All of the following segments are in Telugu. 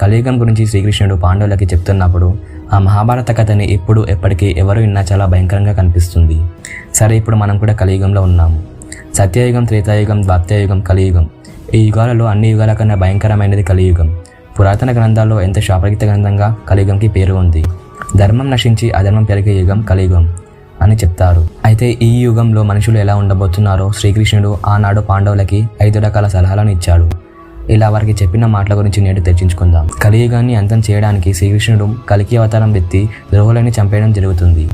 కలియుగం గురించి శ్రీకృష్ణుడు పాండవులకి చెప్తున్నప్పుడు ఆ మహాభారత కథని ఇప్పుడు ఎప్పటికీ ఎవరు విన్నా చాలా భయంకరంగా కనిపిస్తుంది. సరే, ఇప్పుడు మనం కూడా కలియుగంలో ఉన్నాము. సత్యయుగం, త్రేతాయుగం, ద్వాపరయుగం, కలియుగం. ఈ యుగాలలో అన్ని యుగాల కన్నా భయంకరమైనది కలియుగం. పురాతన గ్రంథాల్లో ఎంత శాపగ్రస్త గ్రంథంగా కలియుగంకి పేరు ఉంది. ధర్మం నశించి అధర్మం పెరిగే యుగం కలియుగం అని చెప్తారు. అయితే ఈ యుగంలో మనుషులు ఎలా ఉండబోతున్నారో శ్రీకృష్ణుడు ఆనాడు పాండవులకి 5 రకాల సలహాలను ఇచ్చాడు. ఇలా వారికి చెప్పిన మాటల గురించి నేడు చర్చించుకుందాం. కలియుగాన్ని అంతం చేయడానికి శ్రీకృష్ణుడు కలికి అవతారం ఎత్తి ద్రోహులని చంపేయడం జరుగుతుంది.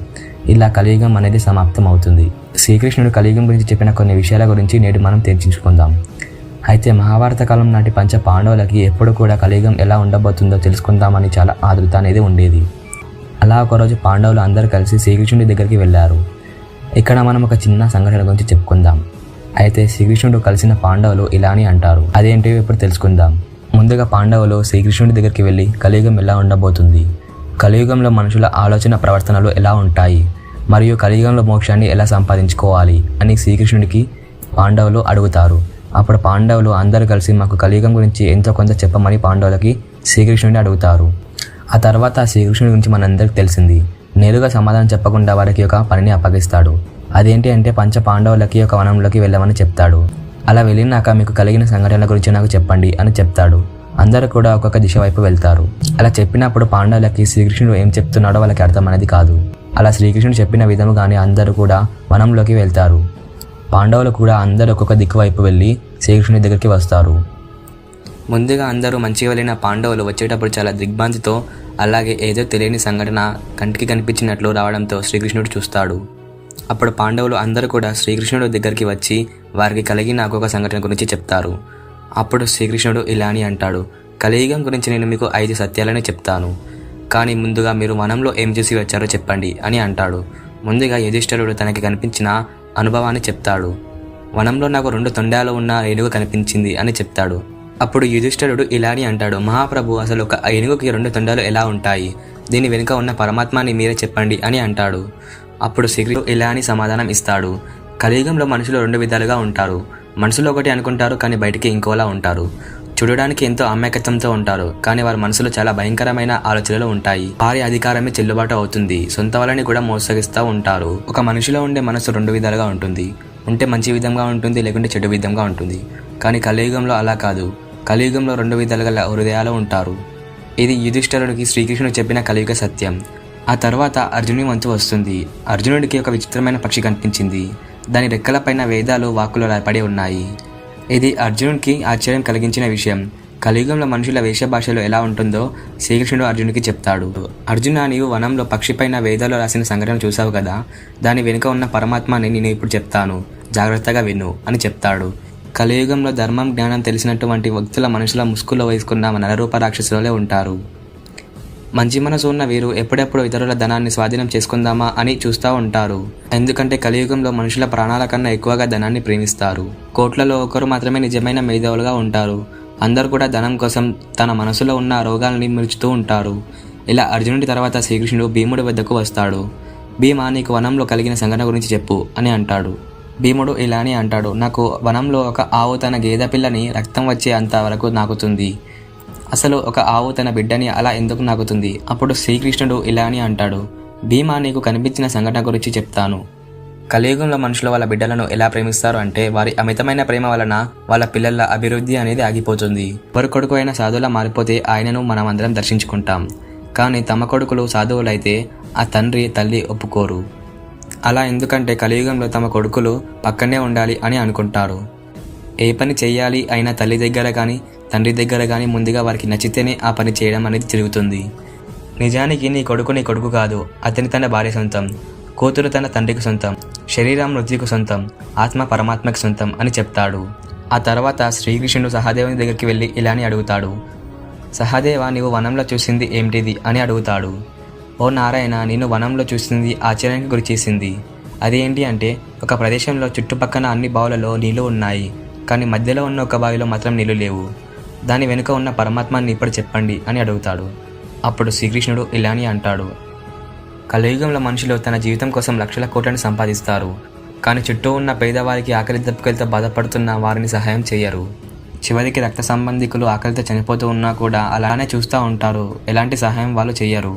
ఇలా కలియుగం అనేది సమాప్తం అవుతుంది. శ్రీకృష్ణుడు కలియుగం గురించి చెప్పిన కొన్ని విషయాల గురించి నేడు మనం చర్చించుకుందాం. అయితే మహాభారత కాలం నాటి పంచ పాండవులకి ఎప్పుడు కూడా కలియుగం ఎలా ఉండబోతుందో తెలుసుకుందామని చాలా ఆతృత అనేది ఉండేది. అలా ఒకరోజు పాండవులు అందరూ కలిసి శ్రీకృష్ణుడి దగ్గరికి వెళ్ళారు. ఇక్కడ మనం ఒక చిన్న సంఘటన గురించి చెప్పుకుందాం. అయితే శ్రీకృష్ణుడు కలిసిన పాండవులు ఇలా అని అంటారు. అదేంటివి ఇప్పుడు తెలుసుకుందాం. ముందుగా పాండవులు శ్రీకృష్ణుడి దగ్గరికి వెళ్ళి కలియుగం ఎలా ఉండబోతుంది, కలియుగంలో మనుషుల ఆలోచన ప్రవర్తనలు ఎలా ఉంటాయి, మరియు కలియుగంలో మోక్షాన్ని ఎలా సంపాదించుకోవాలి అని శ్రీకృష్ణుడికి పాండవులు అడుగుతారు. అప్పుడు పాండవులు అందరూ కలిసి మాకు కలియుగం గురించి ఎంతో కొంత చెప్పమని పాండవులకి శ్రీకృష్ణుడిని అడుగుతారు. ఆ తర్వాత శ్రీకృష్ణుడి గురించి మనందరికీ తెలిసింది. నేరుగా సమాధానం చెప్పకుండా వారికి ఒక పనిని అప్పగిస్తాడు. అదేంటి అంటే పంచ పాండవులకి ఒక వనంలోకి వెళ్ళమని చెప్తాడు. అలా వెళ్ళినాక మీకు కలిగిన సంఘటనల గురించి నాకు చెప్పండి అని చెప్తాడు. అందరూ కూడా ఒక్కొక్క దిశ వైపు వెళ్తారు. అలా చెప్పినప్పుడు పాండవులకి శ్రీకృష్ణుడు ఏం చెప్తున్నాడో వాళ్ళకి అర్థం అనేది కాదు. అలా శ్రీకృష్ణుడు చెప్పిన విధముగానే అందరూ కూడా వనంలోకి వెళ్తారు. పాండవులు కూడా అందరూ ఒక్కొక్క దిక్కు వైపు వెళ్ళి శ్రీకృష్ణుడి దగ్గరికి వస్తారు. ముందుగా అందరూ మంచిగా వెళ్ళిన పాండవులు వచ్చేటప్పుడు చాలా దిగ్భ్రాంతితో, అలాగే ఏదో తెలియని సంఘటన కంటికి కనిపించినట్లు రావడంతో శ్రీకృష్ణుడు చూస్తాడు. అప్పుడు పాండవులు అందరూ కూడా శ్రీకృష్ణుడు దగ్గరికి వచ్చి వారికి కలిగిన ఒక్కొక్క సంఘటన గురించి చెప్తారు. అప్పుడు శ్రీకృష్ణుడు ఇలా అని అంటాడు. కలియుగం గురించి నేను మీకు 5 సత్యాలని చెప్తాను, కానీ ముందుగా మీరు వనంలో ఏం చూసి వచ్చారో చెప్పండి అని అంటాడు. ముందుగా యుధిష్ఠిరుడు తనకి కనిపించిన అనుభవాన్ని చెప్తాడు. వనంలో నాకు 2 తొండాలు ఉన్న ఏనుగు కనిపించింది అని చెప్తాడు. అప్పుడు యుధిష్ఠిరుడు ఇలా అని అంటాడు. మహాప్రభు, అసలు ఒక ఏనుగుకి 2 తొండాలు ఎలా ఉంటాయి? దీని వెనుక ఉన్న పరమాత్మాని మీరే చెప్పండి అని అంటాడు. అప్పుడు శ్రీకృష్ణుడు ఇలా అని సమాధానం ఇస్తాడు. కలియుగంలో మనుషులు 2 విధాలుగా ఉంటారు. మనుషులు ఒకటి అనుకుంటారు, కానీ బయటికి ఇంకోలా ఉంటారు. చూడడానికి ఎంతో అమాయకత్వంతో ఉంటారు, కానీ వారి మనసులో చాలా భయంకరమైన ఆలోచనలు ఉంటాయి. వారి అధికారమే చెల్లుబాటు అవుతుంది. సొంత వాళ్ళని కూడా మోసగిస్తూ ఉంటారు. ఒక మనిషిలో ఉండే మనసు 2 విధాలుగా ఉంటుంది. ఉంటే మంచి విధంగా ఉంటుంది, లేకుంటే చెడు విధంగా ఉంటుంది. కానీ కలియుగంలో అలా కాదు. కలియుగంలో 2 విధాలుగా హృదయాలు ఉంటారు. ఇది యుధిష్ఠిరుడికి శ్రీకృష్ణుడు చెప్పిన కలియుగ సత్యం. ఆ తర్వాత అర్జునుడి వంతు వస్తుంది. అర్జునుడికి ఒక విచిత్రమైన పక్షి కనిపించింది. దాని రెక్కలపైన వేదాలు, వాక్కులు పడి ఉన్నాయి. ఇది అర్జునుడికి ఆశ్చర్యం కలిగించిన విషయం. కలియుగంలో మనుషుల వేషభాషలు ఎలా ఉంటుందో శ్రీకృష్ణుడు అర్జునుడికి చెప్తాడు. అర్జున, నీవు వనంలో పక్షిపైన వేదాలు రాసిన సంఘటన చూసావు కదా, దాని వెనుక ఉన్న పరమాత్మని నేను ఇప్పుడు చెప్తాను, జాగ్రత్తగా విను అని చెప్తాడు. కలియుగంలో ధర్మం, జ్ఞానం తెలిసినటువంటి వ్యక్తుల మనుషుల ముసుగులో వేసుకున్న నరరూప రాక్షసులే ఉంటారు. మంచి మనసు ఉన్న వీరు ఎప్పుడెప్పుడు ఇతరుల ధనాన్ని స్వాధీనం చేసుకుందామా అని చూస్తూ ఉంటారు. ఎందుకంటే కలియుగంలో మనుషుల ప్రాణాల కన్నా ఎక్కువగా ధనాన్ని ప్రేమిస్తారు. కోట్లలో ఒకరు మాత్రమే నిజమైన మేధావులుగా ఉంటారు. అందరూ కూడా ధనం కోసం తన మనసులో ఉన్న రోగాలని మిల్చుతూ ఉంటారు. ఇలా అర్జునుడి తర్వాత శ్రీకృష్ణుడు భీముడి వద్దకు వస్తాడు. భీమా, నీకు వనంలో కలిగిన సంఘటన గురించి చెప్పు అని అంటాడు. భీముడు ఇలా అని అంటాడు. నాకు వనంలో ఒక ఆవు తన గేదె పిల్లని రక్తం వచ్చే అంత వరకు నాకుతుంది. అసలు ఒక ఆవు తన బిడ్డని అలా ఎందుకు నాకుతుంది? అప్పుడు శ్రీకృష్ణుడు ఇలా అని అంటాడు. భీమా, నీకు కనిపించిన సంఘటన గురించి చెప్తాను. కలియుగంలో మనుషులు వాళ్ళ బిడ్డలను ఎలా ప్రేమిస్తారు అంటే, వారి అమితమైన ప్రేమ వలన వాళ్ళ పిల్లల అభివృద్ధి అనేది ఆగిపోతుంది. ఎవరి కొడుకు అయినా సాధువులా మారిపోతే ఆయనను మనం అందరం దర్శించుకుంటాం. కానీ తమ కొడుకులు సాధువులైతే ఆ తండ్రి, తల్లి ఒప్పుకోరు. అలా ఎందుకంటే కలియుగంలో తమ కొడుకులు పక్కనే ఉండాలి అని అనుకుంటారు. ఏ పని చేయాలి అయినా తల్లి దగ్గర కానీ తండ్రి దగ్గర కానీ ముందుగా వారికి నచ్చితేనే ఆ పని చేయడం అనేది జరుగుతుంది. నిజానికి నీ కొడుకు కాదు, అతని తన భార్య సొంతం, కూతురు తన తండ్రికి సొంతం, శరీరం మృత్యుకు సొంతం, ఆత్మ పరమాత్మకి సొంతం అని చెప్తాడు. ఆ తర్వాత శ్రీకృష్ణుడు సహదేవుని దగ్గరికి వెళ్ళి ఇలా అని అడుగుతాడు. సహదేవ, నీవు వనంలో చూసింది ఏమిటిది అని అడుగుతాడు. ఓ నారాయణ, నేను వనంలో చూసింది ఆశ్చర్యానికి గురి చేసింది. అదేంటి అంటే, ఒక ప్రదేశంలో చుట్టుపక్కల అన్ని బావులలో నీళ్లు ఉన్నాయి, కానీ మధ్యలో ఉన్న ఒక బావిలో మాత్రం నీళ్లు లేవు. దాని వెనుక ఉన్న పరమాత్మాన్ని ఇప్పుడు చెప్పండి అని అడుగుతాడు. అప్పుడు శ్రీకృష్ణుడు ఇలా అని అంటాడు. కలియుగంలో మనుషులు తన జీవితం కోసం లక్షల కోట్లను సంపాదిస్తారు, కానీ చుట్టూ ఉన్న పేదవారికి ఆకలి దప్పుకలతో బాధపడుతున్న వారిని సహాయం చేయరు. చివరికి రక్త సంబంధికులు ఆకలితో చనిపోతూ ఉన్నా కూడా అలానే చూస్తూ ఉంటారు, ఎలాంటి సహాయం వాళ్ళు చెయ్యరు.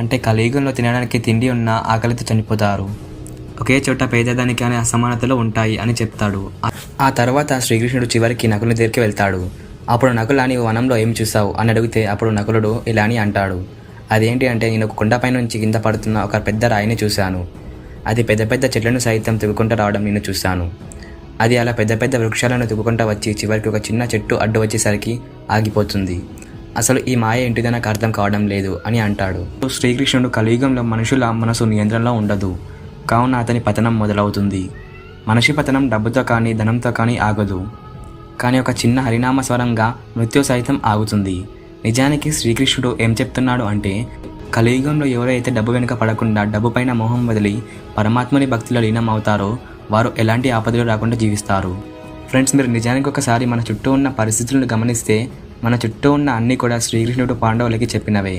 అంటే కలియుగంలో తినడానికి తిండి ఉన్నా ఆకలితో చనిపోతారు. ఒకే చోట పేదదానికి అనే అసమానతలు ఉంటాయి అని చెప్తాడు. ఆ తర్వాత శ్రీకృష్ణుడు చివరికి నకులుని దగ్గరికి వెళ్తాడు. అప్పుడు నకుల, నీవు వనంలో ఏం చూసావు అని అడిగితే అప్పుడు నకులుడు ఇలా అని అంటాడు, అదేంటి అంటే నేను ఒక కొండపై నుంచి కింద పడుతున్న ఒక పెద్ద రాయిని చూశాను. అది పెద్ద పెద్ద చెట్లను సైతం తిరుగుకుంటూ రావడం నేను చూశాను. అది అలా పెద్ద పెద్ద వృక్షాలను తిరుగుకుంటూ వచ్చి చివరికి ఒక చిన్న చెట్టు అడ్డు వచ్చేసరికి ఆగిపోతుంది. అసలు ఈ మాయ ఏంటిదో నాకు అర్థం కావడం లేదు అని అంటాడు. శ్రీకృష్ణుడు కలియుగంలో మనుషుల మనసు నియంత్రణలో ఉండదు, కావున అతని పతనం మొదలవుతుంది. మనిషి పతనం డబ్బుతో కానీ ధనంతో కానీ ఆగదు, కానీ ఒక చిన్న హరినామ స్వరంగా మృత్యు సైతం ఆగుతుంది. నిజానికి శ్రీకృష్ణుడు ఏం చెప్తున్నాడు అంటే కలియుగంలో ఎవరైతే డబ్బు వెనుక పడకుండా డబ్బు పైన మోహం వదిలి పరమాత్మని భక్తిలో లీనం అవుతారో వారు ఎలాంటి ఆపదలు రాకుండా జీవిస్తారు. ఫ్రెండ్స్, మీరు నిజానికి ఒకసారి మన చుట్టూ ఉన్న పరిస్థితులను గమనిస్తే మన చుట్టూ ఉన్న అన్నీ కూడా శ్రీకృష్ణుడు పాండవులకి చెప్పినవే.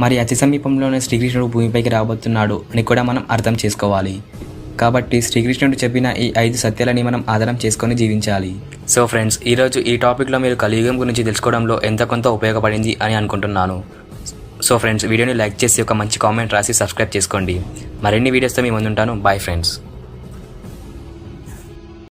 మరి అతి సమీపంలోనే శ్రీకృష్ణుడు భూమిపైకి రాబోతున్నాడు అని కూడా మనం అర్థం చేసుకోవాలి. కాబట్టి శ్రీకృష్ణుడు చెప్పిన ఈ 5 సత్యాలని మనం ఆధారం చేసుకొని జీవించాలి. సో ఫ్రెండ్స్, ఈరోజు ఈ టాపిక్లో మీరు కలియుగం గురించి తెలుసుకోవడంలో ఎంత కొంత ఉపయోగపడింది అని అనుకుంటున్నాను. సో ఫ్రెండ్స్, వీడియోని లైక్ చేసి ఒక మంచి కామెంట్ రాసి సబ్స్క్రైబ్ చేసుకోండి. మరిన్ని వీడియోస్తో మీ ముందుంటాను. Bye friends.